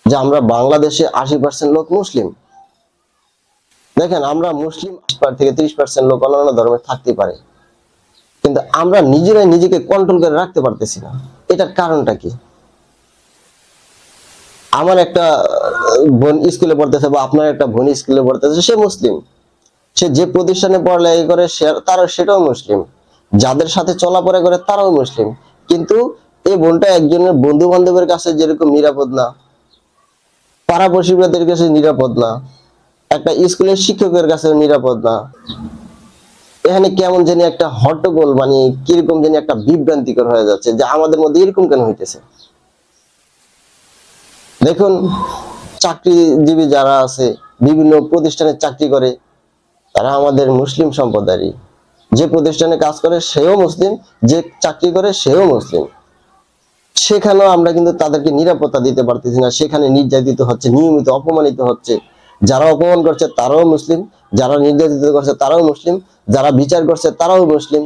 যে আমরা বাংলাদেশে 80% লোক মুসলিম। দেখেন, আমরা মুসলিম থেকে 30% লোক অন্যান্য ধর্মে থাকতে পারে, কিন্তু আমরা নিজেরাই নিজেকে কন্ট্রোল করে রাখতে পারতেছি না। এটার কারণটা কি? আমার একটা বোন স্কুলে পড়তেছে, বা আপনার একটা বোন স্কুলে পড়তেছে, সে মুসলিম, সে যে প্রতিষ্ঠানে পড়ালেখা করে তারা সেটাও মুসলিম, যাদের সাথে চলাফেরা করে তারাও মুসলিম, কিন্তু এই বোনটা একজনের বন্ধু বান্ধবের কাছে যেরকম নিরাপদ না, পাড়া প্রতিবেশীদের কাছে নিরাপদ না, একটা স্কুলের শিক্ষকের কাছে নিরাপদ না। এখানে কেমন জানি একটা হট্টগোল, মানে কিরকম জানি একটা বিভ্রান্তিকর হয়ে যাচ্ছে, যে আমাদের মধ্যে এরকম কেন হইতেছে। দেখুন, চাকরিজীবী যারা আছে, বিভিন্ন প্রতিষ্ঠানে চাকরি করে, তারা আমাদের মুসলিম সম্প্রদায়েরই। যে প্রতিষ্ঠানে কাজ করে সেও মুসলিম, যে চাকরি করে সেও মুসলিম। সেখানেও আমরা কিন্তু তাদেরকে নিরাপত্তা দিতে পারতেছি না, সেখানে নির্যাতিত হচ্ছে, নিয়মিত অপমানিত হচ্ছে। যারা অপমান করছে তারাও মুসলিম, যারা নির্যাতিত করছে তারাও মুসলিম, যারা বিচার করছে তারাও মুসলিম,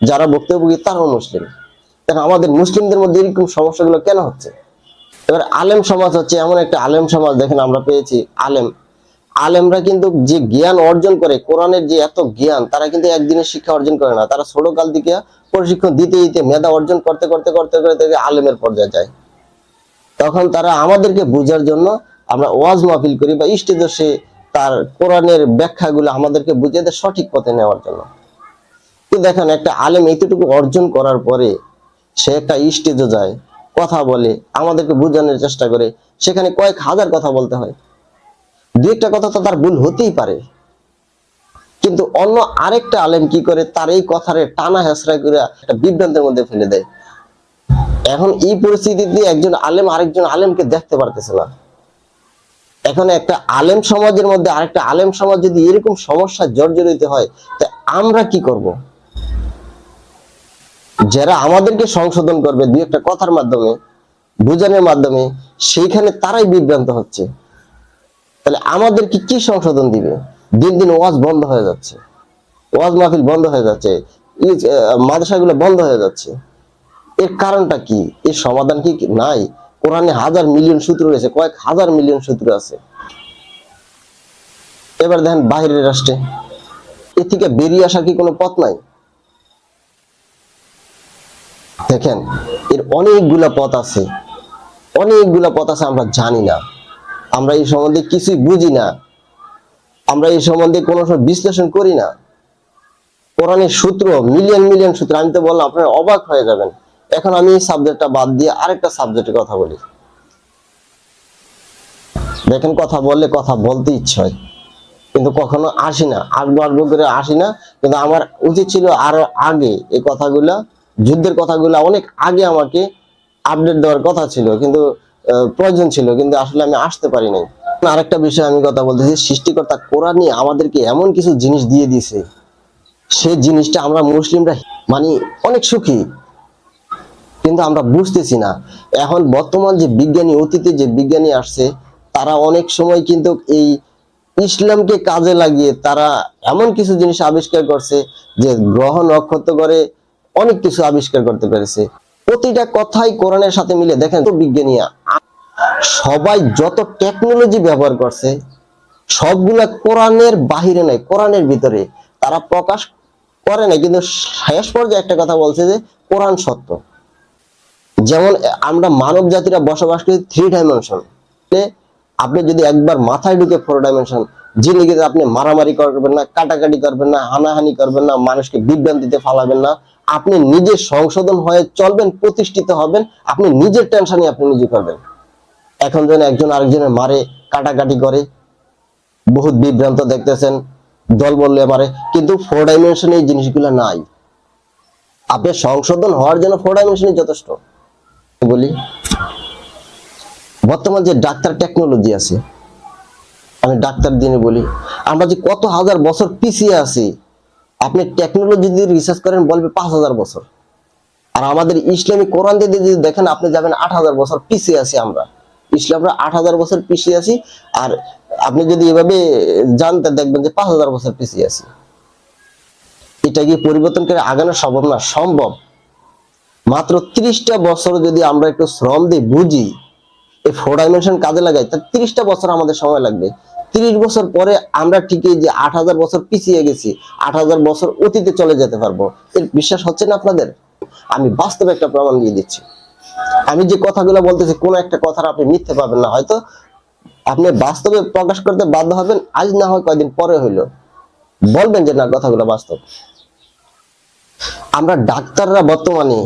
যারা ভুক্তভোগী তারাও মুসলিম। দেখেন, আমাদের মুসলিমদের মধ্যে এরকম সমস্যাগুলো কেন হচ্ছে? এবার আলেম সমাজ হচ্ছে এমন একটা আলেম সমাজ, দেখেন আমরা পেয়েছি আলেমরা কিন্তু যে জ্ঞান অর্জন করে, কোরআনের যে এত জ্ঞান, তারা কিন্তু একদিনের শিক্ষা অর্জন করে না, তারা ছোট কাল থেকে প্রশিক্ষণ দিতে দিতে মেধা অর্জন করতে করতে করতে করতে আলেমের পর্যায়ে যায়। তখন তারা আমাদেরকে বোঝার জন্য আমরা ওয়াজ মাহফিল করি, বা স্টেজে সে তার কোরআনের ব্যাখ্যাগুলো আমাদেরকে বুঝিয়ে দেয় সঠিক পথে নেওয়ার জন্য। কিন্তু দেখেন, একটা আলেম এতটুকু অর্জন করার পরে সে একটা স্টেজে যায়, কথা বলে, আমাদেরকে বোঝানোর চেষ্টা করে, সেখানে কয়েক হাজার কথা বলতে হয়। দু একটা কথা তো তার ভুল হতেই পারে, কিন্তু অন্য আরেকটা আলেম কি করে, তার এই কথারে টানা হেঁচড়া করে একটা বিভ্রান্তের মধ্যে ফেলে দেয়। এখন এই পরিস্থিতিতে একজন আলেম আরেকজন আলেমকে দেখতে পারতেছে না। এখন একটা আলেম সমাজের মধ্যে আরেকটা আলেম সমাজ যদি এরকম সমস্যা জর্জরিত হয়, তা আমরা কি করব? যারা আমাদেরকে সংশোধন করবে দুই একটা কথার মাধ্যমে, বুঝানোর মাধ্যমে, সেইখানে তারাই বিভ্রান্ত হচ্ছে। তাহলে আমাদেরকে কি সংশোধন দিবে? দিন দিন ওয়াজ বন্ধ হয়ে যাচ্ছে, ওয়াজ মাহফিল বন্ধ হয়ে যাচ্ছে, মাদ্রাসাগুলো বন্ধ হয়ে যাচ্ছে। এর কারণটা কি? এর সমাধান কি নাই? কোরআনে হাজার মিলিয়ন সূত্র রয়েছে, কয়েক হাজার মিলিয়ন সূত্র আছে। এবার দেখেন, বাহিরের রাষ্ট্রে এ থেকে বেরিয়ে আসার কি কোনো পথ নাই? দেখেন, এর অনেকগুলা পথ আছে, অনেকগুলা পথ আছে, আমরা জানি না, আমরা এই সম্বন্ধে কিছুই বুঝি না, আমরা এই সম্বন্ধে কোনো বিশ্লেষণ করি না। কোরআনের সূত্র মিলিয়ন মিলিয়ন সূত্র, আমি তো বললাম আপনারা অবাক হয়ে যাবেন। এখন আমি এই সাবজেক্টটা বাদ দিয়ে আরেকটা সাবজেক্টের কথা বলি। দেখেন, কথা বললে কথা বলতে ইচ্ছে হয়, কিন্তু কখনো আসি না, আসবো আসবো করে আসি না। কিন্তু আমার উচিত ছিল আরো আগে এই কথাগুলা, যুদ্ধের কথাগুলা অনেক আগে আমাকে আপডেট দেওয়ার কথা ছিল, কিন্তু প্রয়োজন ছিল, কিন্তু আসলে আমি আসতে পারি নাই। আরেকটা বিষয় আমি কথা বলতেছি, সৃষ্টিকর্তা কোরআনে আমাদেরকে এমন কিছু জিনিস দিয়ে দিছে, সে জিনিসটা আমরা মুসলিমরা মানে অনেক সুখী, কিন্তু আমরা বুঝতেছি না। এখন বর্তমান যে বিজ্ঞানী, অতীতে যে বিজ্ঞানী আসছে, তারা অনেক সময় কিন্তু এই ইসলামকে কাজে লাগিয়ে তারা এমন কিছু জিনিস আবিষ্কার করছে, যে গ্রহ নক্ষত্র করে অনেক কিছু আবিষ্কার করতে পেরেছে। প্রতিটা কথাই কোরআনের সাথে মিলে। দেখেন তো, বিজ্ঞানী সবাই যত টেকনোলজি ব্যবহার করছে, সবগুলা কোরআনের বাহিরে নাই, কোরআনের ভিতরে। তারা প্রকাশ করে না, কিন্তু শেষ পর্যায়ে একটা কথা বলছে যে কোরআন সত্য। যেমন আমরা মানব জাতিরা বসবাস করি 3 ডাইমেনশন। আপনি যদি একবার মাথায় ঢুকে 4 ডাইমেনশন, জিন্দেগিতে আপনি মারামারি করবেন না, কাটাকাটি করবেন না, হানাহানি করবেন না, মানুষকে বিভ্রান্তিতে ফালাবেন না, আপনি নিজে সংশোধন হয়ে চলবেন, প্রতিষ্ঠিত হবেন, আপনি নিজের টেনশনই আপনি নিজে করবেন। এখন যেন একজন আরেকজনের মারে, কাটাকাটি করে, বহুত বিভ্রান্ত দেখতেছেন, দল বললে মারে, কিন্তু 4 ডাইমেনশনে এই জিনিসগুলো নাই। আপনি সংশোধন হওয়ার জন্য 4 ডাইমেনশনই যথেষ্ট। বলি, বর্তমান যে ডাক্তার টেকনোলজি আছে, আমি ডাক্তার দিনে বলি, আমরা যে কত হাজার বছর পিছিয়ে আছি। আপনি টেকনোলজি দিয়ে রিসার্চ করেন, বলবে 5000 বছর। আর আমাদের ইসলামিক কোরআন দিয়ে যদি দেখেন, আপনি যাবেন 8000 বছর পিছিয়ে আছি আমরা। ইসলামরা 8000 বছর পিছিয়ে আছি, আর আপনি যদি এভাবে জানতে দেখবেন যে 5000 বছর পিছিয়ে আছি। এটা কি পরিবর্তন করে আগানো সম্ভব? না, সম্ভব। মাত্র 30টা বছর যদি আমরা একটু শ্রম দিয়ে বুঝি, এই 4 ডাইমেনশন কাজে লাগাই তার 30টা বছর আমাদের সময় লাগবে। 30 বছর পরে আমরা ঠিকই যে 8000 বছর পিছিয়ে গেছি, 8000 বছর অতীতে চলে যেতে পারবো। এর বিশ্বাস হচ্ছে না আপনাদের? আমি বাস্তবে একটা প্রমাণ দিয়ে দিচ্ছি। আমি যে কথাগুলো বলতেছি কোন একটা কথার আপনি মিথ্যে পাবেন না, হয়তো আপনি বাস্তবে প্রকাশ করতে বাধ্য হবেন, আজ না হয় কয়দিন পরে হইলো বলবেন যে না কথাগুলো বাস্তব। আমরা ডাক্তাররা বর্তমানে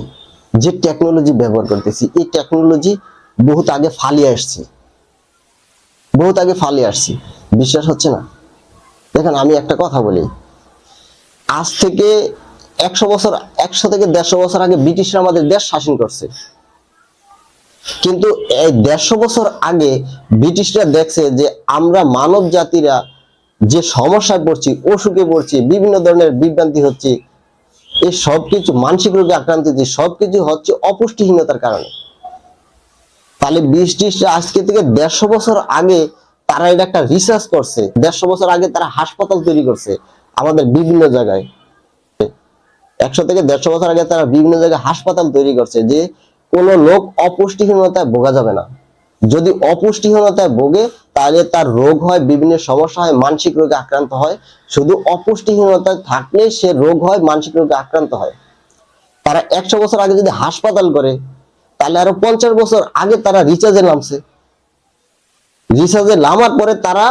যে টেকনোলজি ব্যবহার করতেছি, এই টেকনোলজি বহুত আগে ফালিয়ে আসছে, বহুত আগে ফালিয়ে আসছি। বিশ্বাস হচ্ছে না? দেখেন আমি একটা কথা বলি, আজ থেকে 100 বছর, 100 থেকে 150 বছর আগে ব্রিটিশরা আমাদের দেশ শাসন করছে, কিন্তু এই 150 বছর আগে ব্রিটিশরা দেখছে যে আমরা মানব জাতিরা যে সমস্যায় পড়ছি, অসুখে পড়ছি, বিভিন্ন ধরনের বিভ্রান্তি হচ্ছে, এই সবকিছু মানসিক রোগে আক্রান্ত হচ্ছে, সবকিছু হচ্ছে অপুষ্টিহীনতার কারণে। তাহলে ব্রিটিশরা আজকে থেকে 150 বছর আগে তারা এটা একটা রিসার্চ করছে, 150 বছর আগে তারা হাসপাতাল তৈরি করছে আমাদের বিভিন্ন জায়গায়। 100 থেকে 150 বছর আগে তারা বিভিন্ন জায়গায় হাসপাতাল তৈরি করছে যে কোনো লোক অপুষ্টিহীনতায় ভোগা যাবে না। যদি অপুষ্টিহীনতায় ভোগে তাহলে তার রোগ হয়, বিভিন্ন সমস্যা হয়, মানসিক রোগে আক্রান্ত হয়। শুধু অপুষ্টিহীনতায় থাকলে সে রোগ হয়, মানসিক রোগে আক্রান্ত হয়। তারা 100 বছর আগে যদি হাসপাতাল করে, তাহলে আরো 50 বছর আগে তারা রিসার্চে নামছে। রিসার্চে নামার পরে তারা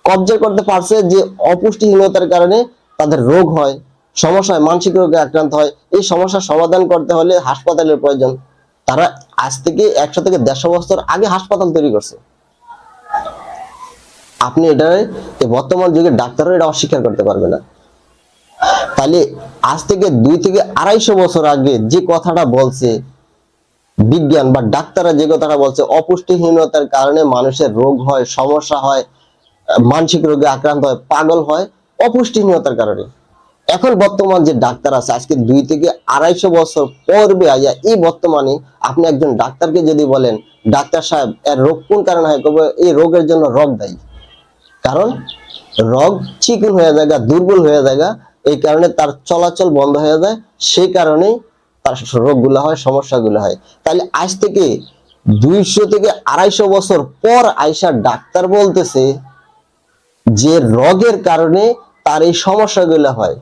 কবজা করতে পারছে যে অপুষ্টিহীনতার কারণে তাদের রোগ হয়, সমস্যা হয়, মানসিক রোগে আক্রান্ত হয়। এই সমস্যার সমাধান করতে হলে হাসপাতালের প্রয়োজন। তারা আজ থেকে 100 থেকে 150 বছর আগে হাসপাতাল তৈরি করছে। আপনি এটা বর্তমান যুগে ডাক্তাররা এটা অস্বীকার করতে পারবে না। তাহলে আজ থেকে 2 থেকে 250 বছর আগে যে কথাটা বলছে বিজ্ঞান বা ডাক্তাররা, যে কথাটা বলছে অপুষ্টিহীনতার কারণে মানুষের রোগ হয়, সমস্যা হয়, মানসিক রোগে আক্রান্ত হয়, পাগল হয়, অপুষ্টিহীনতার কারণে। এখন বর্তমান যে ডাক্তার আছে আজকে 2 থেকে 250 বছর পর্বে আইয়া এই বর্তমানে আপনি একজন ডাক্তারকে যদি বলেন ডাক্তার সাহেব এর রোগ কোন কারণে হয়, কবে এই রোগের জন্য রোগ দায়ী, কারণ রোগ চিকন হয়ে যায়, দুর্বল হয়ে যায়, এই কারণে তার চলাচল বন্ধ হয়ে যায়, সেই কারণেই তার রোগগুলো হয়, সমস্যাগুলো হয়। তাহলে আজ থেকে 200 থেকে 250 বছর পর আইসা ডাক্তার বলতেছে যে রোগের কারণে তার এই সমস্যাগুলো হয়,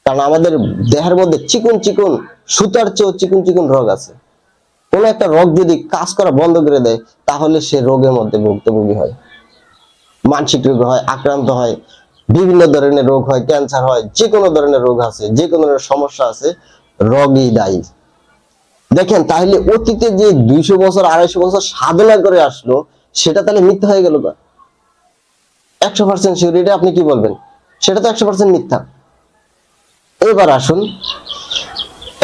কারণ আমাদের দেহের মধ্যে চিকন চিকন সুতার চেয়েও চিকন চিকন রোগ আছে। কোন একটা রোগ যদি কাজ করা বন্ধ করে দেয় তাহলে সে রোগের মধ্যে ভুক্তভোগী হয়, মানসিক রোগ হয়, আক্রান্ত হয়, বিভিন্ন ধরনের রোগ হয়, ক্যান্সার হয়, যে কোনো ধরনের রোগ আছে, যে কোনো ধরনের সমস্যা আছে, রোগই দায়ী। দেখেন তাহলে অতীতে যে 200 বছর 250 বছর সাধনা করে আসলো সেটা তাহলে মিথ্যা হয়ে গেল না? 100% শিওর, এটা আপনি কি বলবেন? সেটা তো 100% মিথ্যা। এবার আসুন,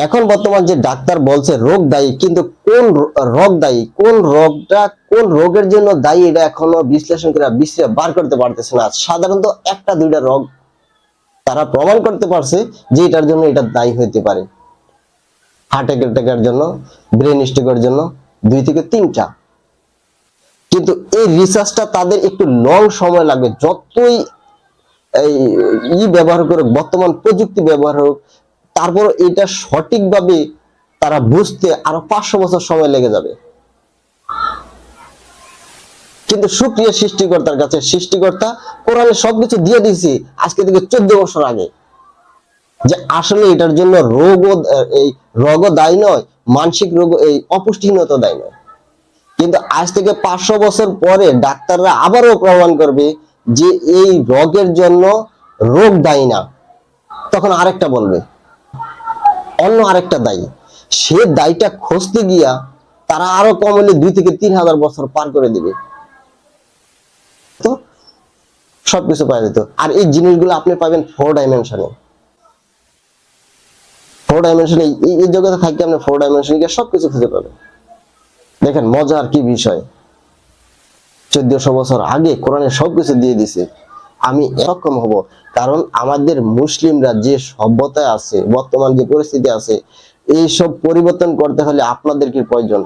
এখন বর্তমান যে ডাক্তার বলছে রোগ দায়ী, কিন্তু কোন রোগ দায়ী, কোন রোগটা কোন রোগের জন্য দায়ী এটা এখনো বিশ্লেষণ করে বার করতে পারতেছে না। সাধারণত একটা দুইটা রোগ তারা প্রমাণ করতে পারছে যে এটার জন্য এটা দায়ী হইতে পারে। হার্ট অ্যাটাকের জন্য, ব্রেন স্ট্রোকের জন্য 2 থেকে 3টা। কিন্তু এই রিসার্চটা তাদের একটু লং সময় লাগবে। যতই এই ব্যবহার করুক, বর্তমান প্রযুক্তি ব্যবহার হোক, তারপর এটা সঠিকভাবে তারা বুঝতে আরো 500 বছর সময় লেগে যাবে। কিন্তু শুকরিয়া সৃষ্টিকর্তার কাছে, সৃষ্টিকর্তা কোরআনে সবকিছু দিয়ে দিয়েছে আজকে থেকে 14 বছর আগে, যে আসলে এটার জন্য রোগও দায়ী নয়, মানসিক রোগ এই অপুষ্টিহীনতা দায়ী নয়। কিন্তু আজ থেকে 500 বছর পরে ডাক্তাররা আবারও প্রমাণ করবে যে এই রোগের জন্য রোগ দায়ী না, তখন আরেকটা বলবে, অন্য আরেকটা দায়ী। সে দায়ীটা খুঁজতে গিয়া তারা আরো কম হলে 2 থেকে 3,000 বছর পার করে দিবে, তো সবকিছু পাওয়া যেত। আর এই জিনিসগুলো আপনি পাবেন 4 ডাইমেনশনে। 4 ডাইমেনশনে এই জগতে থাকতে আপনি 4 ডাইমেনশনে গিয়ে সবকিছু খুঁজে পাবেন। দেখেন মজার কি বিষয়, 1400 বছর আগে কোরআনে সবকিছু দিয়ে দিছে। আমি এরকম হব কারণ আমাদের মুসলিমরা যে সভ্যতায় আছে, বর্তমান যে পরিস্থিতি আছে, এই সব পরিবর্তন করতে হলে আপনাদের কি প্রয়োজন?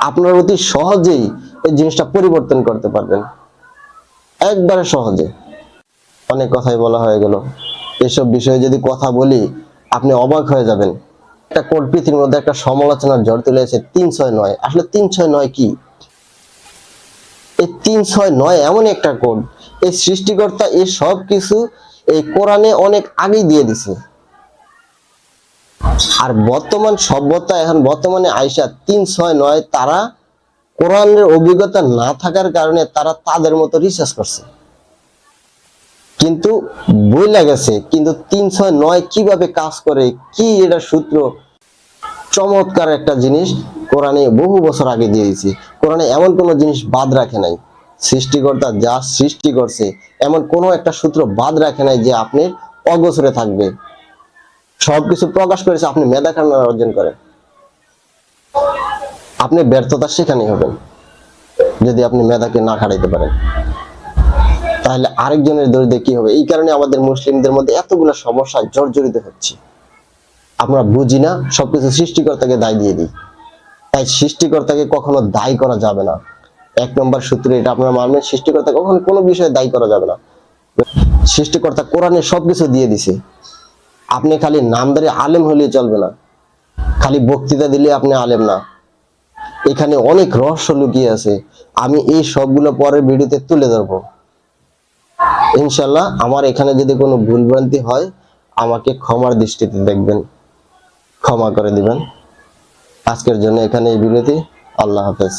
আপনারা অতি সহজেই এই জিনিসটা পরিবর্তন করতে পারবেন, একবারে সহজে। অনেক কথাই বলা হয়ে গেল, এসব বিষয়ে যদি কথা বলি আপনি অবাক হয়ে যাবেন। একটা কোড পৃথিবীর মধ্যে একটা সমালোচনার ঝড় তুলেছে 369। আসলে 369 কি? এই 369 এমন একটা কোড, এই সৃষ্টিকর্তা এই সব কিছু এই কোরআনে অনেক আগেই দিয়ে দিছে। আর বর্তমান সভ্যতা এখন বর্তমানে আইসা 369 তারা কোরআনের অভিজ্ঞতা না থাকার কারণে তারা তাদের মতো রিসার্চ করছে, কিন্তু বই লাগেছে, কিন্তু 369 কিভাবে কাজ করে, কি এটা সূত্র, চমৎকার একটা জিনিস কোরআনে বহু বছর আগে দিয়ে দিয়েছে। কোরআনে এমন কোনো জিনিস বাদ রাখে নাই, সৃষ্টিকর্তা যা সৃষ্টি করছে এমন কোনো একটা সূত্র বাদ রাখে নাই যে আপনি অগোচরে থাকবে। সবকিছু প্রকাশ করেছে, আপনি মেধা খান অর্জন করেন, আপনি ব্যর্থতা সেখানেই হবেন যদি আপনি মেধাকে না খাটাইতে পারেন। তাহলে আরেকজনের দরিদ্রে কি হবে? এই কারণে আমাদের মুসলিমদের মধ্যে এতগুলো সমস্যা জর্জরিত হচ্ছে। আমরা বুঝি না, সবকিছু সৃষ্টিকর্তাকে দায় দিয়ে দিই। তাই সৃষ্টিকর্তাকে কখনো দায়ী করা যাবে না। 1 নম্বর সূত্র এটা আপনারা মানবেন, সৃষ্টিকর্তা কখনো কোনো বিষয়ে দায়ী করা যাবে না। সৃষ্টিকর্তা কোরআনে সবকিছু দিয়ে দিছে, আপনি খালি নামদারি আলেম হলেই চলবে না, খালি বক্তৃতা দিলে আপনি আলেম না। এখানে অনেক রহস্য লুকিয়ে আছে, আমি এই সবগুলো পরের ভিডিওতে তুলে ধরবো ইনশাল্লাহ। আমার এখানে যদি কোনো ভুলভ্রান্তি হয় আমাকে ক্ষমার দৃষ্টিতে দেখবেন, ক্ষমা করে দিবেন। আজকের জন্য এখানে এই বিরতি। আল্লাহ হাফেজ।